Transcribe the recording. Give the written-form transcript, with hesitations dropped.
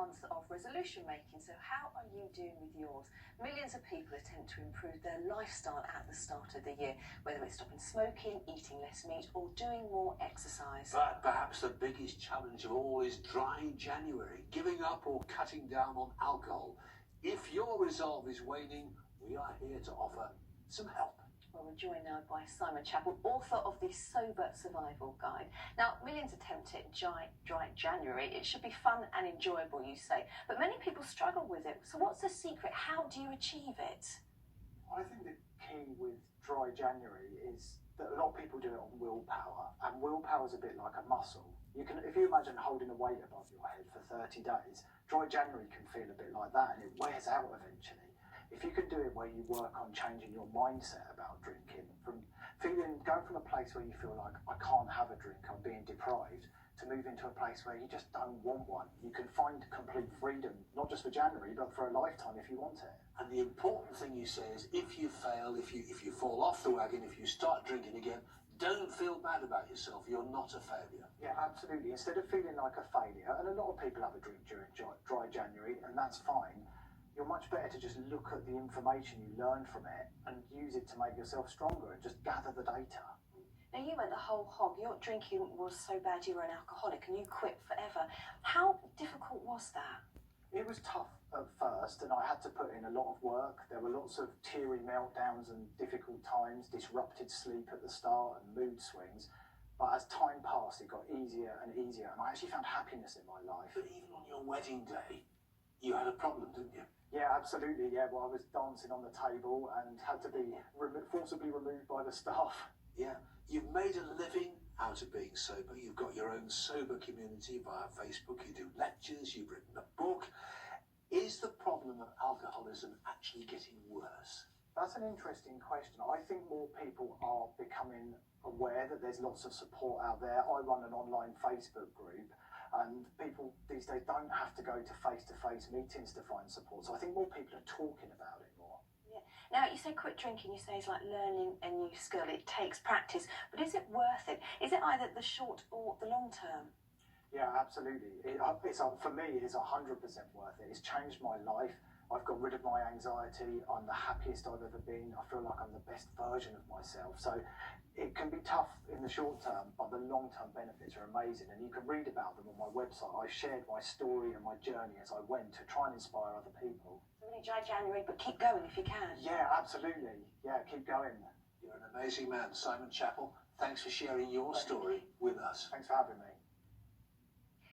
month of resolution making, so how are you doing with yours? Millions of people attempt to improve their lifestyle at the start of the year, whether it's stopping smoking, eating less meat, or doing more exercise. But perhaps the biggest challenge of all is dry January, giving up or cutting down on alcohol. If your resolve is waning, we are here to offer some help. Well, we're joined now by Chapple, author of the Sober Survival Guide. Now, millions attempt it dry January. It should be fun and enjoyable, you say, but many people struggle with it. So what's the secret? How do you achieve it? I think the key with dry January is that a lot of people do it on willpower, and willpower is a bit like a muscle. If you imagine holding a weight above your head for 30 days, dry January can feel a bit like that, and it wears out eventually. If you can do it where you work on changing your mindset about drinking, going from a place where you feel like, I can't have a drink, I'm being deprived, to move into a place where you just don't want one. You can find complete freedom, not just for January, but for a lifetime if you want it. And the important thing you say is, if you fail, if you fall off the wagon, if you start drinking again, don't feel bad about yourself. You're not a failure. Yeah, absolutely. Instead of feeling like a failure, and a lot of people have a drink during dry January, and that's fine, you're much better to just look at the information you learn from it and use it to make yourself stronger and just gather the data. Now, you went the whole hog. Your drinking was so bad you were an alcoholic and you quit forever. How difficult was that? It was tough at first, and I had to put in a lot of work. There were lots of teary meltdowns and difficult times, disrupted sleep at the start and mood swings. But as time passed, it got easier and easier, and I actually found happiness in my life. But even on your wedding day, you had a problem, didn't you? Yeah, absolutely. Yeah, well, I was dancing on the table and had to be forcibly removed by the staff. Yeah, you've made a living out of being sober. You've got your own sober community via Facebook. You do lectures. You've written a book. Is the problem of alcoholism actually getting worse? That's an interesting question. I think more people are becoming aware that there's lots of support out there. I run an online Facebook group, and people these days don't have to go to face-to-face meetings to find support. So I think more people are talking about it more. Yeah. Now, you say quit drinking, you say it's like learning a new skill. It takes practice. But is it worth it? Is it either the short or the long term? Yeah, absolutely. For me, it is 100% worth it. It's changed my life. I've got rid of my anxiety. I'm the happiest I've ever been. I feel like I'm the best version of myself. So it can be tough in the short term, but the long-term benefits are amazing. And you can read about them on my website. I shared my story and my journey as I went to try and inspire other people. So really dry January, but keep going if you can. Yeah, absolutely. Yeah, keep going. You're an amazing man, Chapple. Thanks for sharing your story with us. Thanks for having me.